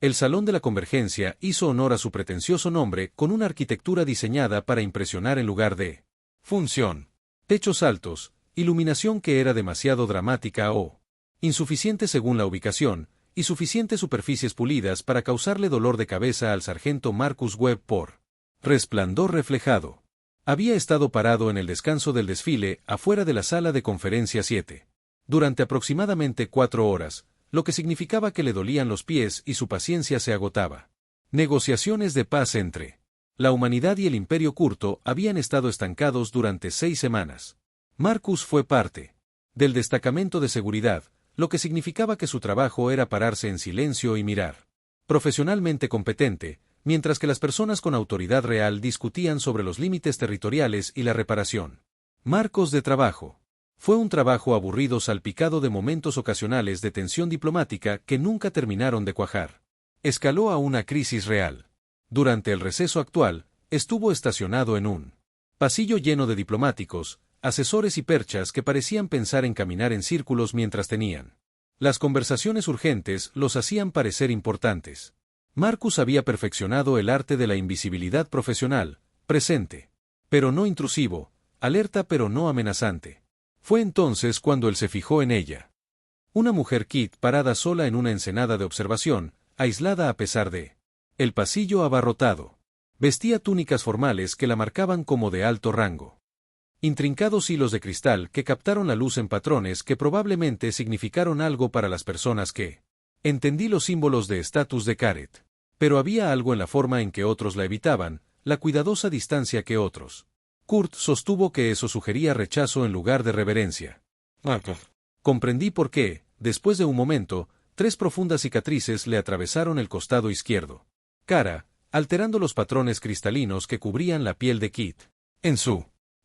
El Salón de la Convergencia hizo honor a su pretencioso nombre con una arquitectura diseñada para impresionar en lugar de función. Techos altos, iluminación que era demasiado dramática o insuficiente según la ubicación, y suficientes superficies pulidas para causarle dolor de cabeza al sargento Marcus Webb por resplandor reflejado. Había estado parado en el descanso del desfile afuera de la sala de conferencia 7. Durante aproximadamente 4 horas, lo que significaba que le dolían los pies y su paciencia se agotaba. Negociaciones de paz entre la humanidad y el Imperio Curto habían estado estancados durante 6 semanas. Marcus fue parte del destacamento de seguridad, lo que significaba que su trabajo era pararse en silencio y mirar. Profesionalmente competente, mientras que las personas con autoridad real discutían sobre los límites territoriales y la reparación. Marcos de trabajo. Fue un trabajo aburrido salpicado de momentos ocasionales de tensión diplomática que nunca terminaron de cuajar. Escaló a una crisis real. Durante el receso actual, estuvo estacionado en un pasillo lleno de diplomáticos, asesores y perchas que parecían pensar en caminar en círculos mientras tenían las conversaciones urgentes los hacían parecer importantes. Marcus había perfeccionado el arte de la invisibilidad profesional, presente, pero no intrusivo, alerta pero no amenazante. Fue entonces cuando él se fijó en ella. Una mujer Kit parada sola en una ensenada de observación, aislada a pesar de el pasillo abarrotado. Vestía túnicas formales que la marcaban como de alto rango. Intrincados hilos de cristal que captaron la luz en patrones que probablemente significaron algo para las personas que entendí los símbolos de estatus de Caret. Pero había algo en la forma en que otros la evitaban, la cuidadosa distancia que otros. Kurt sostuvo que eso sugería rechazo en lugar de reverencia. Comprendí por qué, después de un momento, 3 profundas cicatrices le atravesaron el costado izquierdo. Cara, alterando los patrones cristalinos que cubrían la piel de Kit. En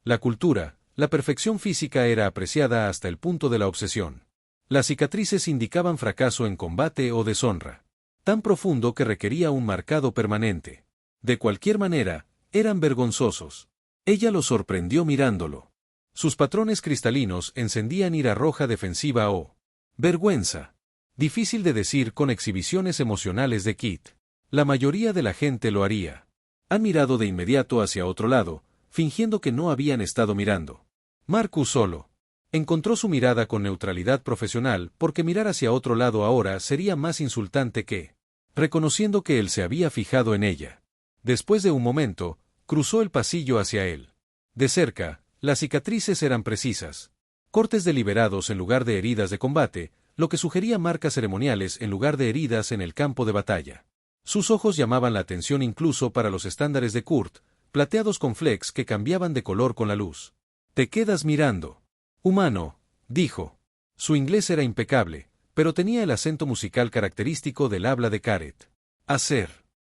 la cultura, la perfección física era apreciada hasta el punto de la obsesión. Las cicatrices indicaban fracaso en combate o deshonra. Tan profundo que requería un marcado permanente. De cualquier manera, eran vergonzosos. Ella lo sorprendió mirándolo. Sus patrones cristalinos encendían ira roja defensiva o vergüenza. Difícil de decir con exhibiciones emocionales de Kit. La mayoría de la gente lo haría. Han mirado de inmediato hacia otro lado, fingiendo que no habían estado mirando. Marcus solo encontró su mirada con neutralidad profesional porque mirar hacia otro lado ahora sería más insultante que reconociendo que él se había fijado en ella. Después de un momento, cruzó el pasillo hacia él. De cerca, las cicatrices eran precisas. Cortes deliberados en lugar de heridas de combate, lo que sugería marcas ceremoniales en lugar de heridas en el campo de batalla. Sus ojos llamaban la atención incluso para los estándares de Kurt, plateados con flecks que cambiaban de color con la luz. «Te quedas mirando. Humano», dijo. Su inglés era impecable, pero tenía el acento musical característico del habla de Caret. «Hacer.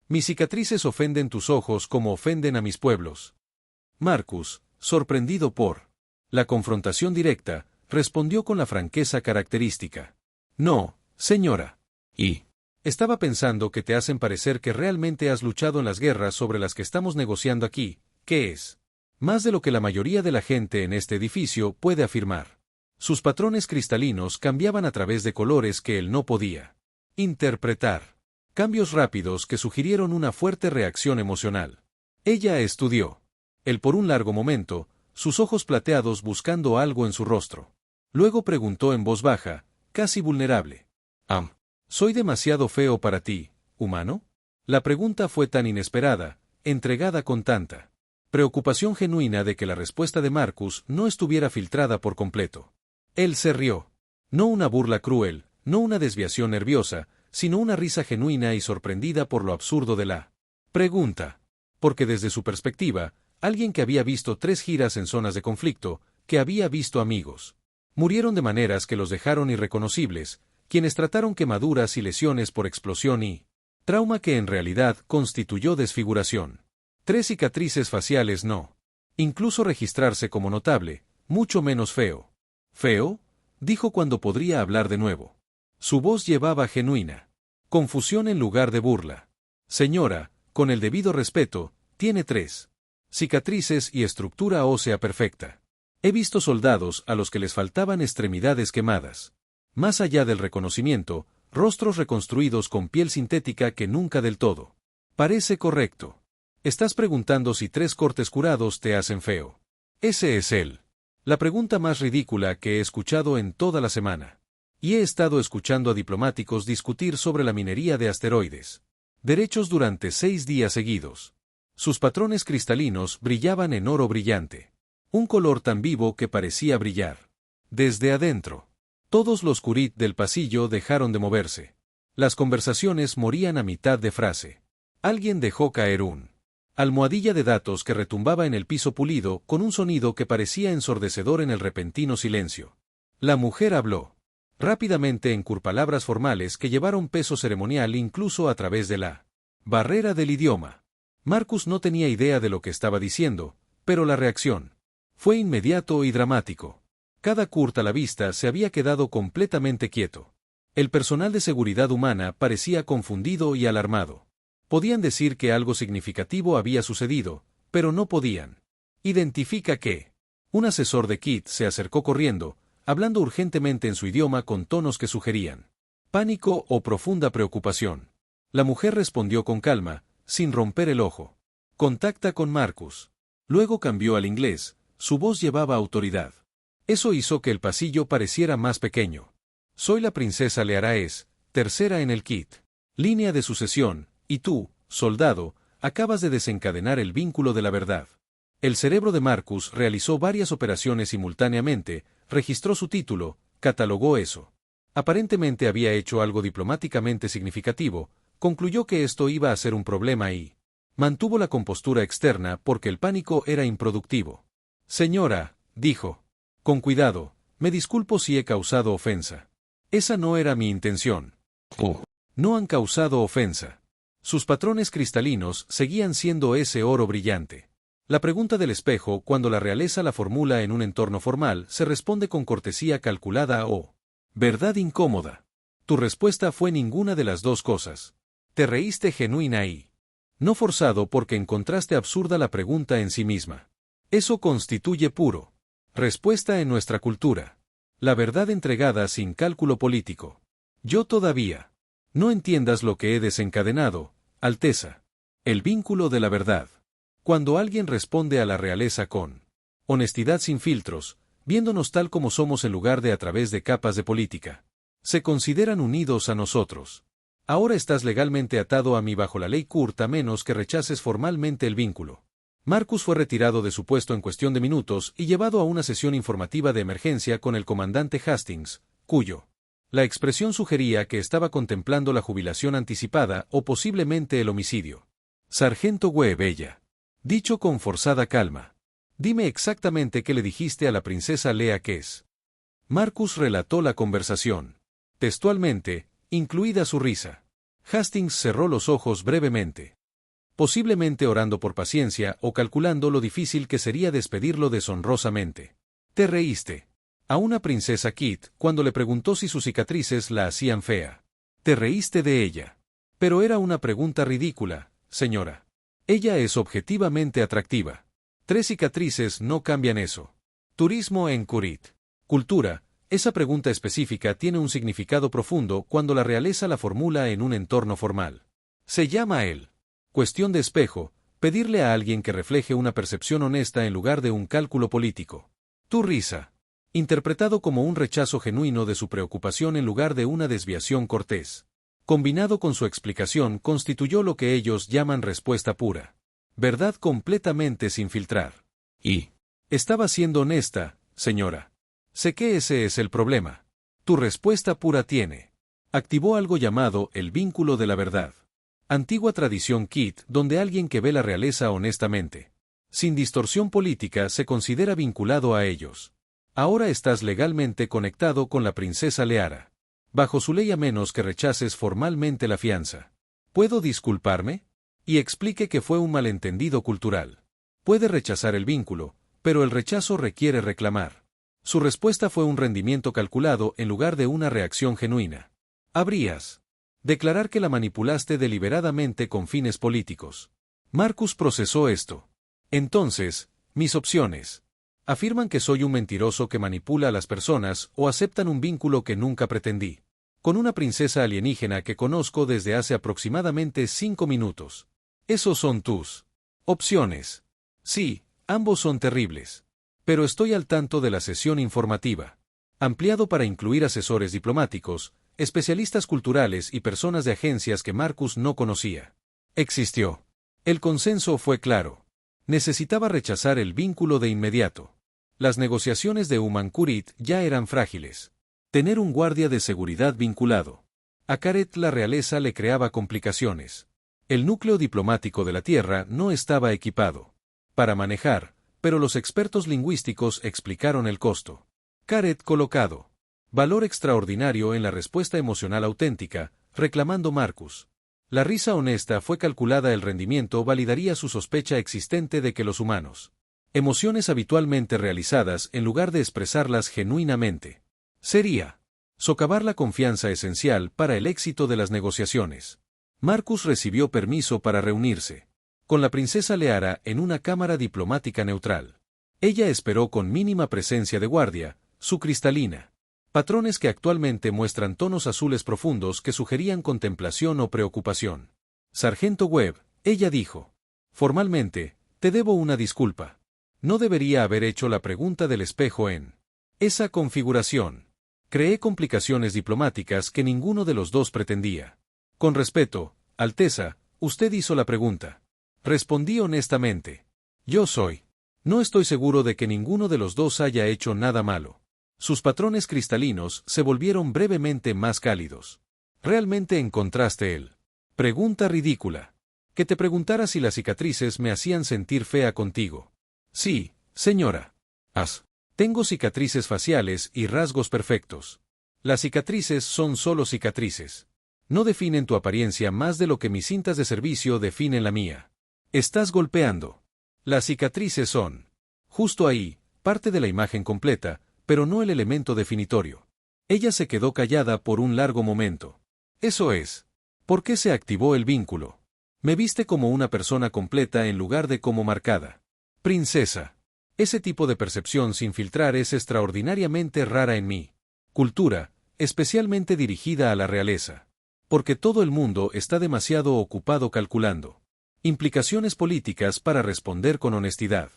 Mis cicatrices ofenden tus ojos como ofenden a mis pueblos». Marcus, sorprendido por la confrontación directa, respondió con la franqueza característica. «No, señora. Y estaba pensando que te hacen parecer que realmente has luchado en las guerras sobre las que estamos negociando aquí, que es más de lo que la mayoría de la gente en este edificio puede afirmar». Sus patrones cristalinos cambiaban a través de colores que él no podía interpretar. Cambios rápidos que sugirieron una fuerte reacción emocional. Ella estudió. Él por un largo momento, sus ojos plateados buscando algo en su rostro. Luego preguntó en voz baja, casi vulnerable. ¿Soy demasiado feo para ti, humano? La pregunta fue tan inesperada, entregada con tanta preocupación genuina de que la respuesta de Marcus no estuviera filtrada por completo. Él se rió. No una burla cruel, no una desviación nerviosa, sino una risa genuina y sorprendida por lo absurdo de la pregunta. Porque desde su perspectiva, alguien que había visto 3 giras en zonas de conflicto, que había visto amigos murieron de maneras que los dejaron irreconocibles, quienes trataron quemaduras y lesiones por explosión y trauma que en realidad constituyó desfiguración. 3 cicatrices faciales no. Incluso registrarse como notable, mucho menos feo. ¿Feo?, dijo cuando podría hablar de nuevo. Su voz llevaba genuina confusión en lugar de burla. Señora, con el debido respeto, tiene 3 cicatrices y estructura ósea perfecta. He visto soldados a los que les faltaban extremidades quemadas. Más allá del reconocimiento, Rostros reconstruidos con piel sintética que nunca del todo. Parece correcto. Estás preguntando si 3 cortes curados te hacen feo. Ese es él. La pregunta más ridícula que he escuchado en toda la semana. Y he estado escuchando a diplomáticos discutir sobre la minería de asteroides. Derechos durante 6 días seguidos. Sus patrones cristalinos brillaban en oro brillante. Un color tan vivo que parecía brillar. Desde adentro. Todos los Kurit del pasillo dejaron de moverse. Las conversaciones morían a mitad de frase. Alguien dejó caer un almohadilla de datos que retumbaba en el piso pulido con un sonido que parecía ensordecedor en el repentino silencio. La mujer habló. Rápidamente en palabras formales que llevaron peso ceremonial incluso a través de la barrera del idioma. Marcus no tenía idea de lo que estaba diciendo, pero la reacción fue inmediato y dramático. Cada Kurt a la vista se había quedado completamente quieto. El personal de seguridad humana parecía confundido y alarmado. Podían decir que algo significativo había sucedido, pero no podían. Identifica que. Un asesor de Kit se acercó corriendo, hablando urgentemente en su idioma con tonos que sugerían pánico o profunda preocupación. La mujer respondió con calma, sin romper el ojo. Contacta con Marcus. Luego cambió al inglés, su voz llevaba autoridad. Eso hizo que el pasillo pareciera más pequeño. Soy la princesa Learaes, tercera en el kit. Línea de sucesión, y tú, soldado, acabas de desencadenar el vínculo de la verdad. El cerebro de Marcus realizó varias operaciones simultáneamente, registró su título, catalogó eso. Aparentemente había hecho algo diplomáticamente significativo, concluyó que esto iba a ser un problema y mantuvo la compostura externa porque el pánico era improductivo. Señora, dijo. Con cuidado, me disculpo si he causado ofensa. Esa no era mi intención. No han causado ofensa. Sus patrones cristalinos seguían siendo ese oro brillante. La pregunta del espejo, cuando la realeza la formula en un entorno formal, se responde con cortesía calculada o verdad incómoda. Tu respuesta fue ninguna de las dos cosas. Te reíste genuina y no forzado porque encontraste absurda la pregunta en sí misma. Eso constituye puro respuesta en nuestra cultura. La verdad entregada sin cálculo político. Yo todavía no entiendas lo que he desencadenado, Alteza. El vínculo de la verdad. Cuando alguien responde a la realeza con honestidad sin filtros, viéndonos tal como somos en lugar de a través de capas de política, se consideran unidos a nosotros. Ahora estás legalmente atado a mí bajo la ley Kurt a menos que rechaces formalmente el vínculo. Marcus fue retirado de su puesto en cuestión de minutos y llevado a una sesión informativa de emergencia con el comandante Hastings, cuyo la expresión sugería que estaba contemplando la jubilación anticipada o posiblemente el homicidio. Sargento Webb, ella. Dicho con forzada calma. Dime exactamente qué le dijiste a la princesa Lea Kes. Marcus relató la conversación. Textualmente, incluida su risa. Hastings cerró los ojos brevemente. Posiblemente orando por paciencia o calculando lo difícil que sería despedirlo deshonrosamente. Te reíste. A una princesa Kit, cuando le preguntó si sus cicatrices la hacían fea. Te reíste de ella. Pero era una pregunta ridícula, señora. Ella es objetivamente atractiva. 3 cicatrices no cambian eso. Turismo en Kurit. Cultura. Esa pregunta específica tiene un significado profundo cuando la realeza la formula en un entorno formal. Se llama él. Cuestión de espejo, pedirle a alguien que refleje una percepción honesta en lugar de un cálculo político. Tu risa. Interpretado como un rechazo genuino de su preocupación en lugar de una desviación cortés. Combinado con su explicación constituyó lo que ellos llaman respuesta pura. Verdad completamente sin filtrar. Y estaba siendo honesta, señora. Sé que ese es el problema. Tu respuesta pura tiene. Activó algo llamado el vínculo de la verdad. Antigua tradición Kit, donde alguien que ve la realeza honestamente, sin distorsión política, se considera vinculado a ellos. Ahora estás legalmente conectado con la princesa Leara. Bajo su ley a menos que rechaces formalmente la fianza. ¿Puedo disculparme? Y explique que fue un malentendido cultural. Puede rechazar el vínculo, pero el rechazo requiere reclamar. Su respuesta fue un rendimiento calculado en lugar de una reacción genuina. Habrías declarar que la manipulaste deliberadamente con fines políticos. Marcus procesó esto. Entonces, mis opciones. Afirman que soy un mentiroso que manipula a las personas o aceptan un vínculo que nunca pretendí. Con una princesa alienígena que conozco desde hace aproximadamente 5 minutos. Esos son tus opciones. Sí, ambos son terribles. Pero estoy al tanto de la sesión informativa. Ampliado para incluir asesores diplomáticos, especialistas culturales y personas de agencias que Marcus no conocía. Existió. El consenso fue claro. Necesitaba rechazar el vínculo de inmediato. Las negociaciones de Humancurit ya eran frágiles. Tener un guardia de seguridad vinculado a Caret la realeza le creaba complicaciones. El núcleo diplomático de la Tierra no estaba equipado para manejar, pero los expertos lingüísticos explicaron el costo. Caret colocado. Valor extraordinario en la respuesta emocional auténtica, reclamando Marcus. La risa honesta fue calculada, el rendimiento validaría su sospecha existente de que los humanos emociones habitualmente realizadas en lugar de expresarlas genuinamente. Sería socavar la confianza esencial para el éxito de las negociaciones. Marcus recibió permiso para reunirse con la princesa Leara en una cámara diplomática neutral. Ella esperó con mínima presencia de guardia, su cristalina. Patrones que actualmente muestran tonos azules profundos que sugerían contemplación o preocupación. Sargento Webb, ella dijo. Formalmente, te debo una disculpa. No debería haber hecho la pregunta del espejo en esa configuración. Creé complicaciones diplomáticas que ninguno de los dos pretendía. Con respeto, Alteza, usted hizo la pregunta. Respondí honestamente. Yo soy. No estoy seguro de que ninguno de los dos haya hecho nada malo. Sus patrones cristalinos se volvieron brevemente más cálidos. ¿Realmente encontraste él? Pregunta ridícula. Que te preguntara si las cicatrices me hacían sentir fea contigo. Sí, señora. Tengo cicatrices faciales y rasgos perfectos. Las cicatrices son solo cicatrices. No definen tu apariencia más de lo que mis cintas de servicio definen la mía. Estás golpeando. Las cicatrices son, justo ahí, parte de la imagen completa, pero no el elemento definitorio. Ella se quedó callada por un largo momento. Eso es. ¿Por qué se activó el vínculo? Me viste como una persona completa en lugar de como marcada. Princesa. Ese tipo de percepción sin filtrar es extraordinariamente rara en mi cultura, especialmente dirigida a la realeza. Porque todo el mundo está demasiado ocupado calculando implicaciones políticas para responder con honestidad.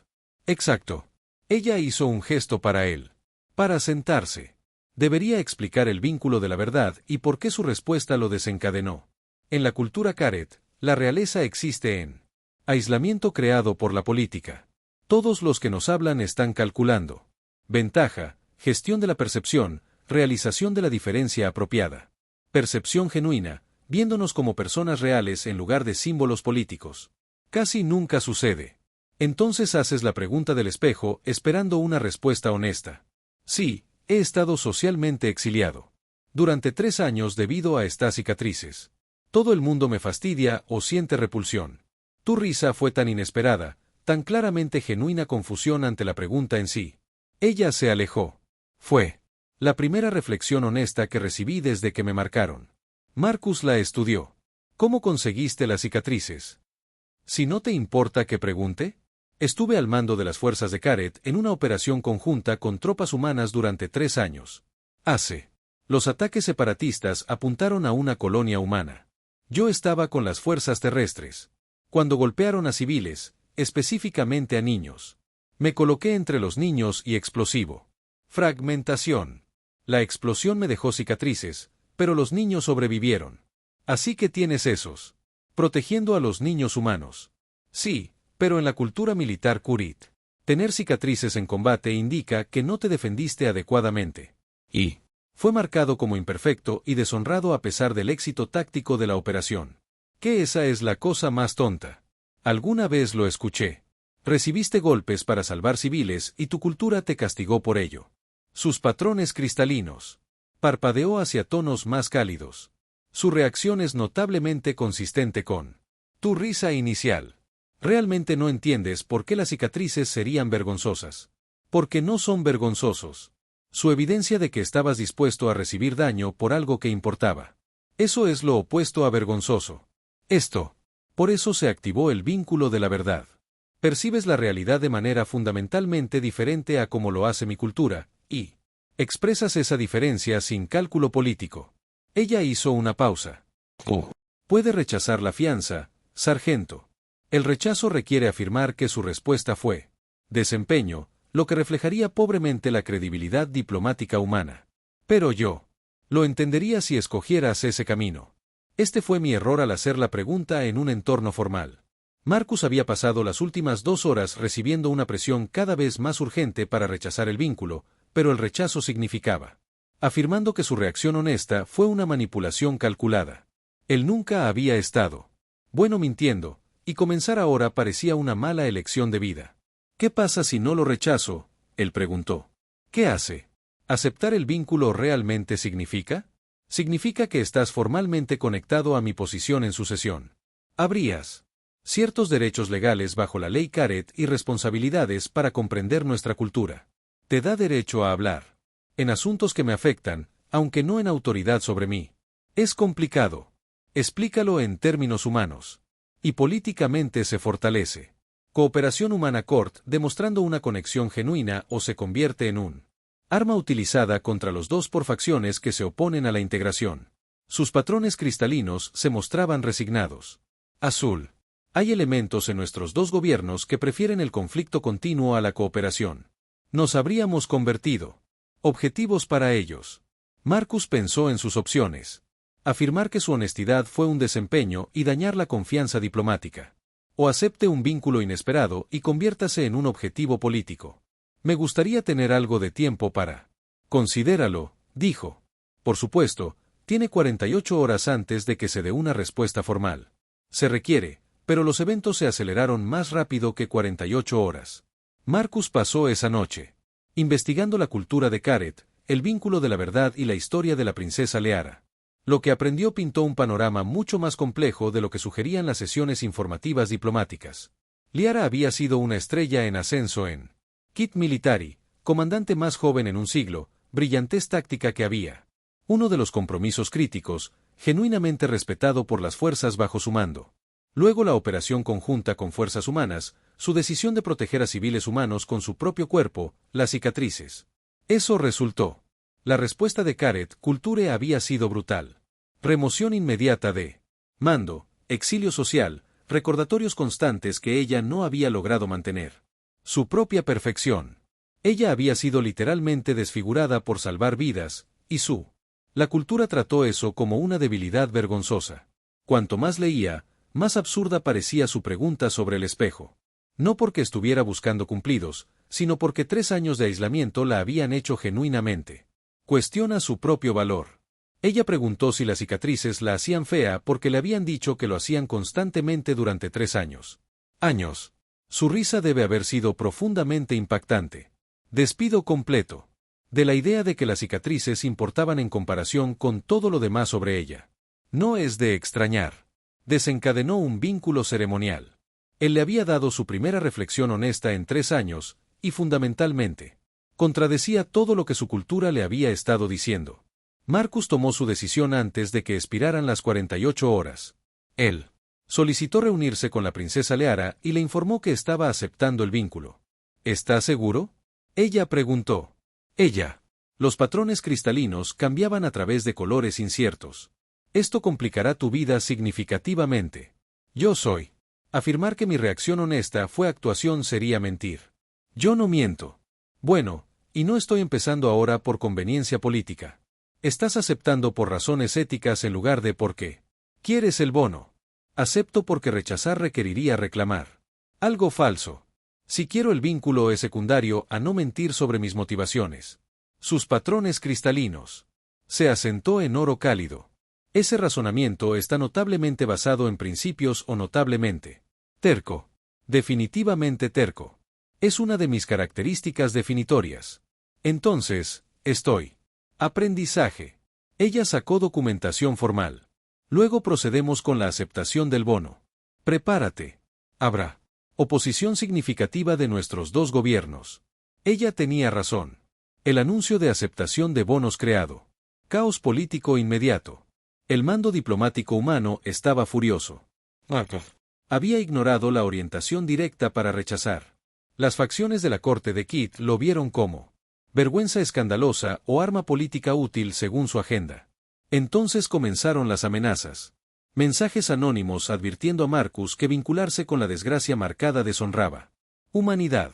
Exacto. Ella hizo un gesto para él. Para sentarse. Debería explicar el vínculo de la verdad y por qué su respuesta lo desencadenó. En la cultura Caret, la realeza existe en aislamiento creado por la política. Todos los que nos hablan están calculando. Ventaja, gestión de la percepción, realización de la diferencia apropiada. Percepción genuina, viéndonos como personas reales en lugar de símbolos políticos. Casi nunca sucede. Entonces haces la pregunta del espejo esperando una respuesta honesta. Sí, he estado socialmente exiliado. Durante 3 años debido a estas cicatrices. Todo el mundo me fastidia o siente repulsión. Tu risa fue tan inesperada, tan claramente genuina confusión ante la pregunta en sí. Ella se alejó. Fue la primera reflexión honesta que recibí desde que me marcaron. Marcus la estudió. ¿Cómo conseguiste las cicatrices? Si no te importa que pregunte. Estuve al mando de las fuerzas de Caret en una operación conjunta con tropas humanas durante 3 años. Los ataques separatistas apuntaron a una colonia humana. Yo estaba con las fuerzas terrestres. Cuando golpearon a civiles, específicamente a niños. Me coloqué entre los niños y explosivo. Fragmentación. La explosión me dejó cicatrices, pero los niños sobrevivieron. Así que tienes esos. Protegiendo a los niños humanos. Sí, pero en la cultura militar Kurit, tener cicatrices en combate indica que no te defendiste adecuadamente. Y fue marcado como imperfecto y deshonrado a pesar del éxito táctico de la operación. Que esa es la cosa más tonta. Alguna vez lo escuché. Recibiste golpes para salvar civiles y tu cultura te castigó por ello. Sus patrones cristalinos. Parpadeó hacia tonos más cálidos. Su reacción es notablemente consistente con tu risa inicial. Realmente no entiendes por qué las cicatrices serían vergonzosas. Porque no son vergonzosos. Su evidencia de que estabas dispuesto a recibir daño por algo que importaba. Eso es lo opuesto a vergonzoso. Por eso se activó el vínculo de la verdad. Percibes la realidad de manera fundamentalmente diferente a como lo hace mi cultura, y expresas esa diferencia sin cálculo político. Ella hizo una pausa. Oh. Puede rechazar la fianza, sargento. El rechazo requiere afirmar que su respuesta fue desempeño, lo que reflejaría pobremente la credibilidad diplomática humana. Pero yo lo entendería si escogieras ese camino. Este fue mi error al hacer la pregunta en un entorno formal. Marcus había pasado las últimas 2 horas recibiendo una presión cada vez más urgente para rechazar el vínculo, pero el rechazo significaba afirmando que su reacción honesta fue una manipulación calculada. Él nunca había estado bueno mintiendo, y comenzar ahora parecía una mala elección de vida. ¿Qué pasa si no lo rechazo?, él preguntó. ¿Qué hace? ¿Aceptar el vínculo realmente significa? Significa que estás formalmente conectado a mi posición en sucesión. Habrías ciertos derechos legales bajo la ley Caret y responsabilidades para comprender nuestra cultura. Te da derecho a hablar en asuntos que me afectan, aunque no en autoridad sobre mí. Es complicado. Explícalo en términos humanos. Y políticamente se fortalece. Cooperación humana CORT, demostrando una conexión genuina o se convierte en un arma utilizada contra los dos por facciones que se oponen a la integración. Sus patrones cristalinos se mostraban resignados. Azul. Hay elementos en nuestros dos gobiernos que prefieren el conflicto continuo a la cooperación. Nos habríamos convertido objetivos para ellos. Marcus pensó en sus opciones. Afirmar que su honestidad fue un desempeño y dañar la confianza diplomática. O acepte un vínculo inesperado y conviértase en un objetivo político. Me gustaría tener algo de tiempo para considéralo, dijo. Por supuesto, tiene 48 horas antes de que se dé una respuesta formal. Se requiere, pero los eventos se aceleraron más rápido que 48 horas. Marcus pasó esa noche investigando la cultura de Caret, el vínculo de la verdad y la historia de la princesa Leara. Lo que aprendió pintó un panorama mucho más complejo de lo que sugerían las sesiones informativas diplomáticas. Liara había sido una estrella en ascenso en Kit Military, comandante más joven en un siglo, brillantez táctica que había. Uno de los compromisos críticos, genuinamente respetado por las fuerzas bajo su mando. Luego la operación conjunta con fuerzas humanas, su decisión de proteger a civiles humanos con su propio cuerpo, las cicatrices. Eso resultó. La respuesta de Caret Culture había sido brutal. Remoción inmediata de mando, exilio social, recordatorios constantes que ella no había logrado mantener. Su propia perfección. Ella había sido literalmente desfigurada por salvar vidas, y la cultura trató eso como una debilidad vergonzosa. Cuanto más leía, más absurda parecía su pregunta sobre el espejo. No porque estuviera buscando cumplidos, sino porque 3 años de aislamiento la habían hecho genuinamente. Cuestiona su propio valor. Ella preguntó si las cicatrices la hacían fea porque le habían dicho que lo hacían constantemente durante 3 años. Años. Su risa debe haber sido profundamente impactante. Despido completo. De la idea de que las cicatrices importaban en comparación con todo lo demás sobre ella. No es de extrañar. Desencadenó un vínculo ceremonial. Él le había dado su primera reflexión honesta en 3 años, y fundamentalmente, contradecía todo lo que su cultura le había estado diciendo. Marcus tomó su decisión antes de que expiraran las 48 horas. Él solicitó reunirse con la princesa Leara y le informó que estaba aceptando el vínculo. ¿Está seguro?, ella preguntó. Los patrones cristalinos cambiaban a través de colores inciertos. Esto complicará tu vida significativamente. Yo soy. Afirmar que mi reacción honesta fue actuación sería mentir. Yo no miento. Bueno, y no estoy empezando ahora por conveniencia política. Estás aceptando por razones éticas en lugar de porque quieres el bono. Acepto porque rechazar requeriría reclamar algo falso. Si quiero el vínculo es secundario a no mentir sobre mis motivaciones. Sus patrones cristalinos. Se asentó en oro cálido. Ese razonamiento está notablemente basado en principios o notablemente terco. Definitivamente terco. Es una de mis características definitorias. Entonces, estoy. Aprendizaje. Ella sacó documentación formal. Luego procedemos con la aceptación del bono. Prepárate. Habrá oposición significativa de nuestros dos gobiernos. Ella tenía razón. El anuncio de aceptación de bonos creado. Caos político inmediato. El mando diplomático humano estaba furioso. Había ignorado la orientación directa para rechazar. Las facciones de la corte de Kit lo vieron como vergüenza escandalosa o arma política útil según su agenda. Entonces comenzaron las amenazas. Mensajes anónimos advirtiendo a Marcus que vincularse con la desgracia marcada deshonraba humanidad.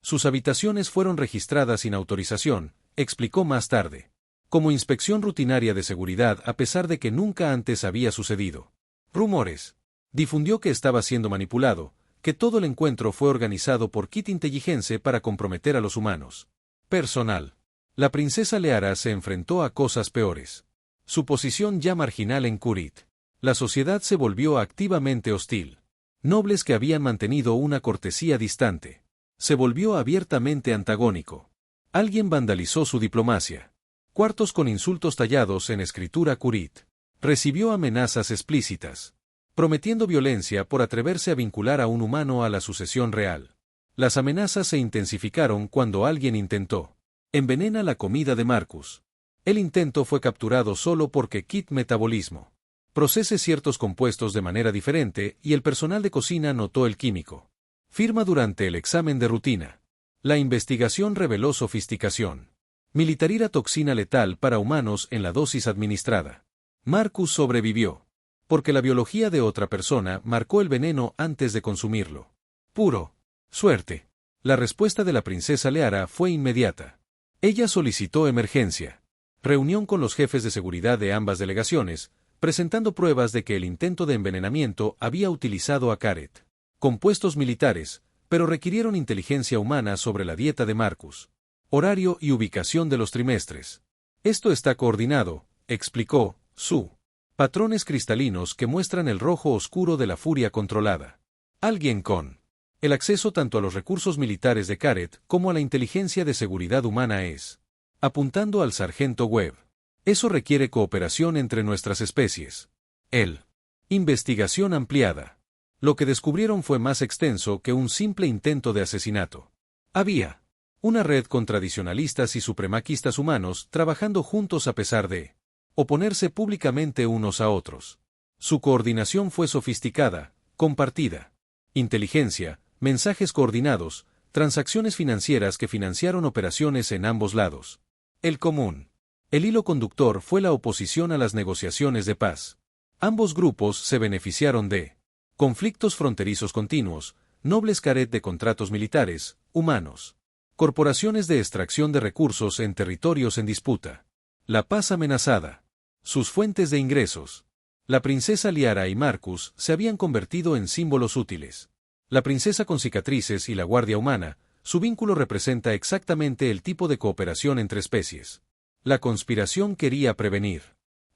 Sus habitaciones fueron registradas sin autorización, explicó más tarde, como inspección rutinaria de seguridad a pesar de que nunca antes había sucedido. Rumores. Difundió que estaba siendo manipulado, que todo el encuentro fue organizado por Kit Intelligence para comprometer a los humanos. Personal. La princesa Leara se enfrentó a cosas peores. Su posición ya marginal en Kurit. La sociedad se volvió activamente hostil. Nobles que habían mantenido una cortesía distante. Se volvió abiertamente antagónico. Alguien vandalizó su diplomacia. Cuartos con insultos tallados en escritura Kurit. Recibió amenazas explícitas, prometiendo violencia por atreverse a vincular a un humano a la sucesión real. Las amenazas se intensificaron cuando alguien intentó envenena la comida de Marcus. El intento fue capturado solo porque Kit Metabolismo procese ciertos compuestos de manera diferente y el personal de cocina notó el químico. Firma durante el examen de rutina. La investigación reveló sofisticación. Militarira toxina letal para humanos en la dosis administrada. Marcus sobrevivió. Porque la biología de otra persona marcó el veneno antes de consumirlo. Puro. Suerte. La respuesta de la princesa Leara fue inmediata. Ella solicitó emergencia. Reunión con los jefes de seguridad de ambas delegaciones, presentando pruebas de que el intento de envenenamiento había utilizado a Caret. Compuestos militares, pero requirieron inteligencia humana sobre la dieta de Marcus. Horario y ubicación de los trimestres. Esto está coordinado, explicó, Su. Patrones cristalinos que muestran el rojo oscuro de la furia controlada. Alguien con el acceso tanto a los recursos militares de Caret como a la inteligencia de seguridad humana es. Apuntando al sargento Webb. Eso requiere cooperación entre nuestras especies. Investigación ampliada. Lo que descubrieron fue más extenso que un simple intento de asesinato. Había una red con tradicionalistas y supremaquistas humanos trabajando juntos a pesar de oponerse públicamente unos a otros. Su coordinación fue sofisticada, compartida. Inteligencia, mensajes coordinados, transacciones financieras que financiaron operaciones en ambos lados. El común. El hilo conductor fue la oposición a las negociaciones de paz. Ambos grupos se beneficiaron de conflictos fronterizos continuos, nobles Caret de contratos militares, humanos. Corporaciones de extracción de recursos en territorios en disputa. La paz amenazada. Sus fuentes de ingresos. La princesa Liara y Marcus se habían convertido en símbolos útiles. La princesa con cicatrices y la guardia humana, su vínculo representa exactamente el tipo de cooperación entre especies. La conspiración quería prevenir.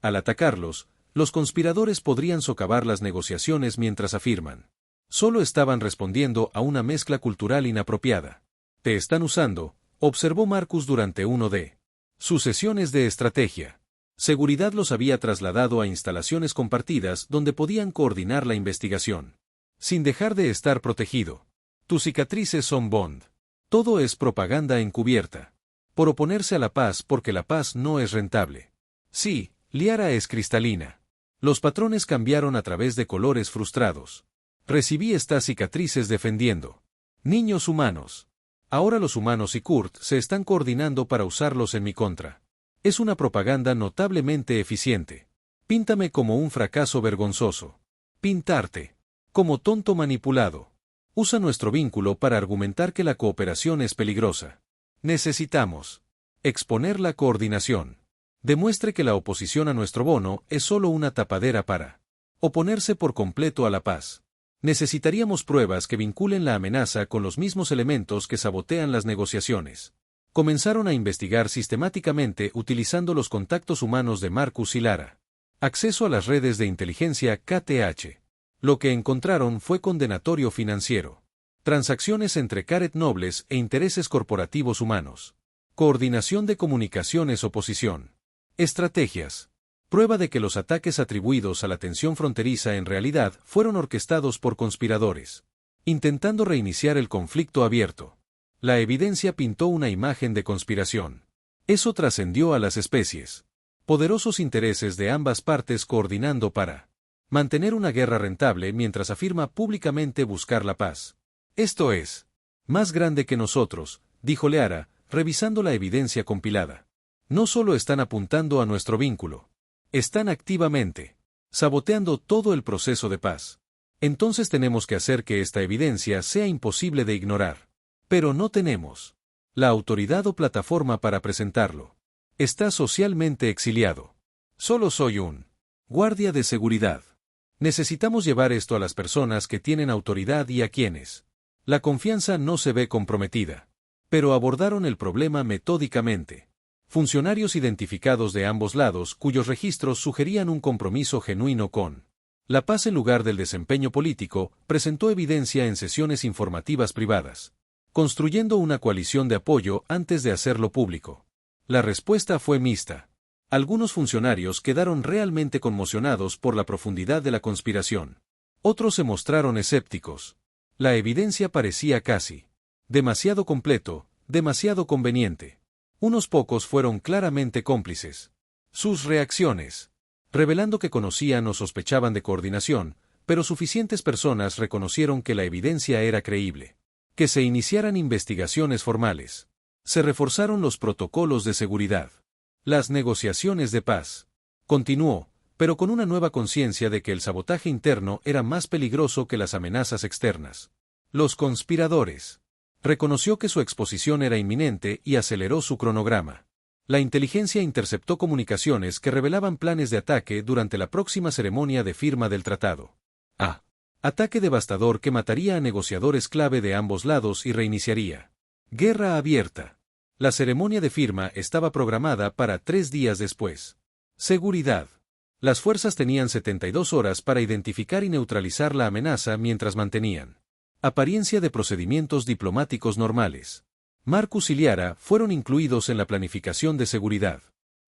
Al atacarlos, los conspiradores podrían socavar las negociaciones mientras afirman. Solo estaban respondiendo a una mezcla cultural inapropiada. Te están usando, observó Marcus durante uno de sus sesiones de estrategia. Seguridad los había trasladado a instalaciones compartidas donde podían coordinar la investigación. Sin dejar de estar protegido. Tus cicatrices son Bond. Todo es propaganda encubierta. Por oponerse a la paz porque la paz no es rentable. Sí, Liara es cristalina. Los patrones cambiaron a través de colores frustrados. Recibí estas cicatrices defendiendo. Niños humanos. Ahora los humanos y Kurt se están coordinando para usarlos en mi contra. Es una propaganda notablemente eficiente. Píntame como un fracaso vergonzoso. Pintarte. Como tonto manipulado. Usa nuestro vínculo para argumentar que la cooperación es peligrosa. Necesitamos exponer la coordinación. Demuestre que la oposición a nuestro bono es solo una tapadera para oponerse por completo a la paz. Necesitaríamos pruebas que vinculen la amenaza con los mismos elementos que sabotean las negociaciones. Comenzaron a investigar sistemáticamente utilizando los contactos humanos de Marcus y Lara. Acceso a las redes de inteligencia KTH. Lo que encontraron fue condenatorio financiero. Transacciones entre Caret nobles e intereses corporativos humanos. Coordinación de comunicaciones oposición. Estrategias. Prueba de que los ataques atribuidos a la tensión fronteriza en realidad fueron orquestados por conspiradores. Intentando reiniciar el conflicto abierto. La evidencia pintó una imagen de conspiración. Eso trascendió a las especies. Poderosos intereses de ambas partes coordinando para mantener una guerra rentable mientras afirma públicamente buscar la paz. Esto es más grande que nosotros, dijo Leara, revisando la evidencia compilada. No solo están apuntando a nuestro vínculo. Están activamente saboteando todo el proceso de paz. Entonces tenemos que hacer que esta evidencia sea imposible de ignorar. Pero no tenemos la autoridad o plataforma para presentarlo. Está socialmente exiliado. Solo soy un guardia de seguridad. Necesitamos llevar esto a las personas que tienen autoridad y a quienes la confianza no se ve comprometida. Pero abordaron el problema metódicamente. Funcionarios identificados de ambos lados cuyos registros sugerían un compromiso genuino con la paz en lugar del desempeño político, presentó evidencia en sesiones informativas privadas, construyendo una coalición de apoyo antes de hacerlo público. La respuesta fue mixta. Algunos funcionarios quedaron realmente conmocionados por la profundidad de la conspiración. Otros se mostraron escépticos. La evidencia parecía casi demasiado completo, demasiado conveniente. Unos pocos fueron claramente cómplices. Sus reacciones, revelando que conocían o sospechaban de coordinación, pero suficientes personas reconocieron que la evidencia era creíble. Que se iniciaran investigaciones formales. Se reforzaron los protocolos de seguridad. Las negociaciones de paz. Continuó, pero con una nueva conciencia de que el sabotaje interno era más peligroso que las amenazas externas. Los conspiradores. Reconoció que su exposición era inminente y aceleró su cronograma. La inteligencia interceptó comunicaciones que revelaban planes de ataque durante la próxima ceremonia de firma del tratado. Ataque devastador que mataría a negociadores clave de ambos lados y reiniciaría guerra abierta. La ceremonia de firma estaba programada para 3 días después. Seguridad. Las fuerzas tenían 72 horas para identificar y neutralizar la amenaza mientras mantenían apariencia de procedimientos diplomáticos normales. Marcus y Liara fueron incluidos en la planificación de seguridad.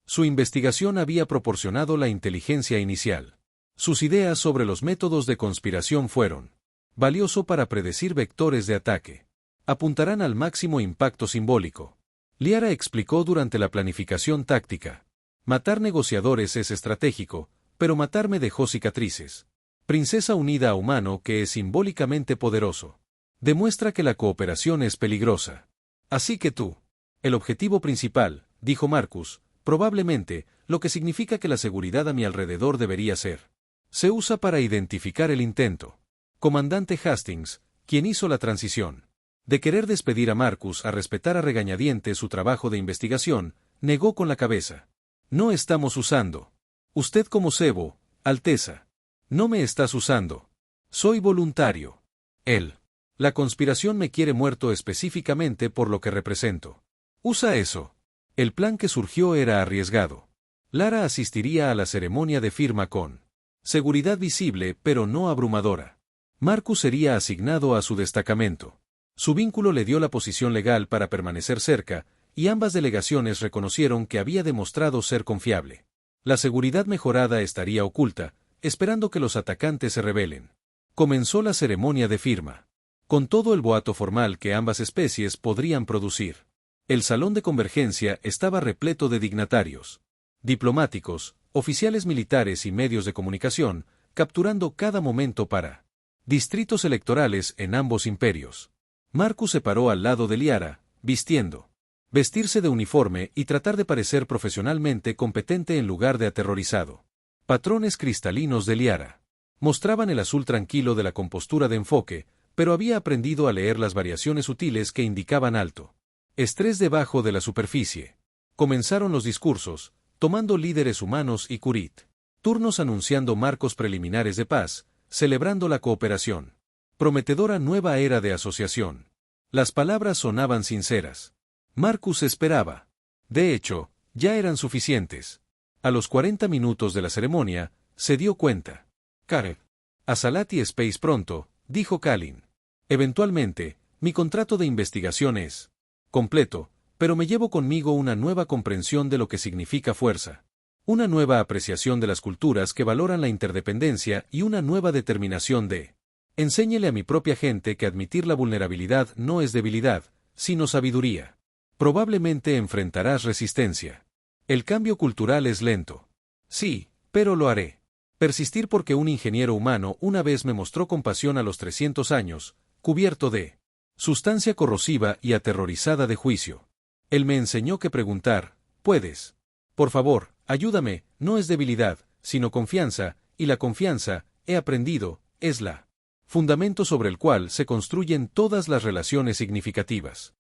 Su investigación había proporcionado la inteligencia inicial. Sus ideas sobre los métodos de conspiración fueron valioso para predecir vectores de ataque. Apuntarán al máximo impacto simbólico. Liara explicó durante la planificación táctica. Matar negociadores es estratégico, pero matarme dejó cicatrices. Princesa unida a humano que es simbólicamente poderoso. Demuestra que la cooperación es peligrosa. Así que tú. El objetivo principal, dijo Marcus, probablemente, lo que significa que la seguridad a mi alrededor debería ser. Se usa para identificar el intento. Comandante Hastings, quien hizo la transición de querer despedir a Marcus a respetar a regañadientes su trabajo de investigación, negó con la cabeza. No estamos usando. Usted como cebo, Alteza. No me estás usando. Soy voluntario. Él. La conspiración me quiere muerto específicamente por lo que represento. Usa eso. El plan que surgió era arriesgado. Lara asistiría a la ceremonia de firma con seguridad visible pero no abrumadora. Marcus sería asignado a su destacamento. Su vínculo le dio la posición legal para permanecer cerca, y ambas delegaciones reconocieron que había demostrado ser confiable. La seguridad mejorada estaría oculta, esperando que los atacantes se rebelen. Comenzó la ceremonia de firma. Con todo el boato formal que ambas especies podrían producir. El salón de convergencia estaba repleto de dignatarios, diplomáticos, oficiales militares y medios de comunicación, capturando cada momento para distritos electorales en ambos imperios. Marcus se paró al lado de Liara, vestirse de uniforme y tratar de parecer profesionalmente competente en lugar de aterrorizado. Patrones cristalinos de Liara mostraban el azul tranquilo de la compostura de enfoque, pero había aprendido a leer las variaciones sutiles que indicaban alto estrés debajo de la superficie. Comenzaron los discursos, tomando líderes humanos y Kurit. Turnos anunciando marcos preliminares de paz, celebrando la cooperación. Prometedora nueva era de asociación. Las palabras sonaban sinceras. Marcus esperaba. De hecho, ya eran suficientes. A los 40 minutos de la ceremonia, se dio cuenta. Kare. A Salati Space pronto, dijo Kalin. Eventualmente, mi contrato de investigación es completo, pero me llevo conmigo una nueva comprensión de lo que significa fuerza. Una nueva apreciación de las culturas que valoran la interdependencia y una nueva determinación de enséñele a mi propia gente que admitir la vulnerabilidad no es debilidad, sino sabiduría. Probablemente enfrentarás resistencia. El cambio cultural es lento. Sí, pero lo haré. Persistir porque un ingeniero humano una vez me mostró compasión a los 300 años, cubierto de sustancia corrosiva y aterrorizada de juicio. Él me enseñó que preguntar, ¿puedes? Por favor, ayúdame, no es debilidad, sino confianza, y la confianza, he aprendido, es la fundamento sobre el cual se construyen todas las relaciones significativas.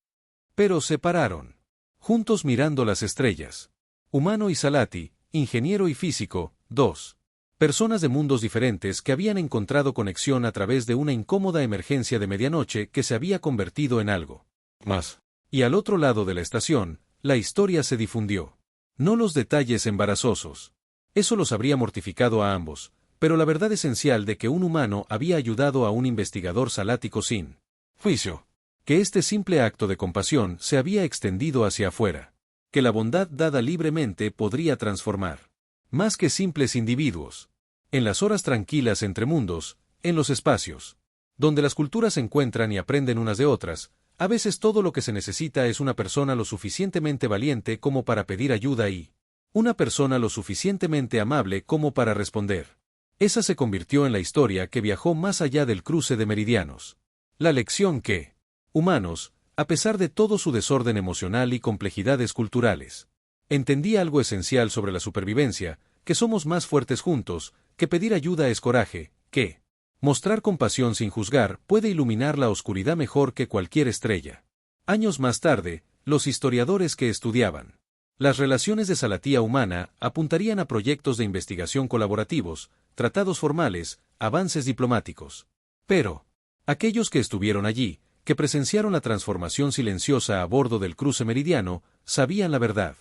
Pero se pararon, juntos mirando las estrellas. Humano y Salati, ingeniero y físico, dos personas de mundos diferentes que habían encontrado conexión a través de una incómoda emergencia de medianoche que se había convertido en algo más. Y al otro lado de la estación, la historia se difundió. No los detalles embarazosos. Eso los habría mortificado a ambos, pero la verdad esencial de que un humano había ayudado a un investigador salático sin juicio. Que este simple acto de compasión se había extendido hacia afuera. Que la bondad dada libremente podría transformar. Más que simples individuos. En las horas tranquilas entre mundos, en los espacios, donde las culturas se encuentran y aprenden unas de otras, a veces todo lo que se necesita es una persona lo suficientemente valiente como para pedir ayuda y una persona lo suficientemente amable como para responder. Esa se convirtió en la historia que viajó más allá del cruce de meridianos. La lección que, humanos, a pesar de todo su desorden emocional y complejidades culturales, entendía algo esencial sobre la supervivencia, que somos más fuertes juntos, que pedir ayuda es coraje, que mostrar compasión sin juzgar puede iluminar la oscuridad mejor que cualquier estrella. Años más tarde, los historiadores que estudiaban las relaciones de Salatía humana apuntarían a proyectos de investigación colaborativos, tratados formales, avances diplomáticos. Pero, aquellos que estuvieron allí, que presenciaron la transformación silenciosa a bordo del cruce meridiano, sabían la verdad.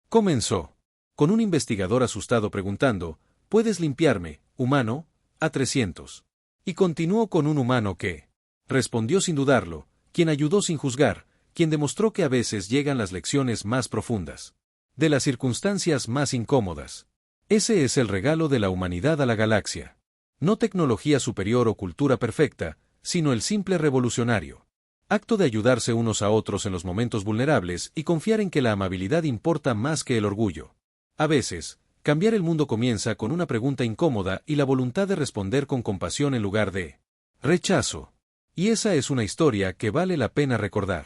Comenzó con un investigador asustado preguntando, ¿puedes limpiarme, humano? A300. Y continuó con un humano que respondió sin dudarlo, quien ayudó sin juzgar, quien demostró que a veces llegan las lecciones más profundas, de las circunstancias más incómodas. Ese es el regalo de la humanidad a la galaxia. No tecnología superior o cultura perfecta, sino el simple revolucionario acto de ayudarse unos a otros en los momentos vulnerables y confiar en que la amabilidad importa más que el orgullo. A veces, cambiar el mundo comienza con una pregunta incómoda y la voluntad de responder con compasión en lugar de rechazo. Y esa es una historia que vale la pena recordar.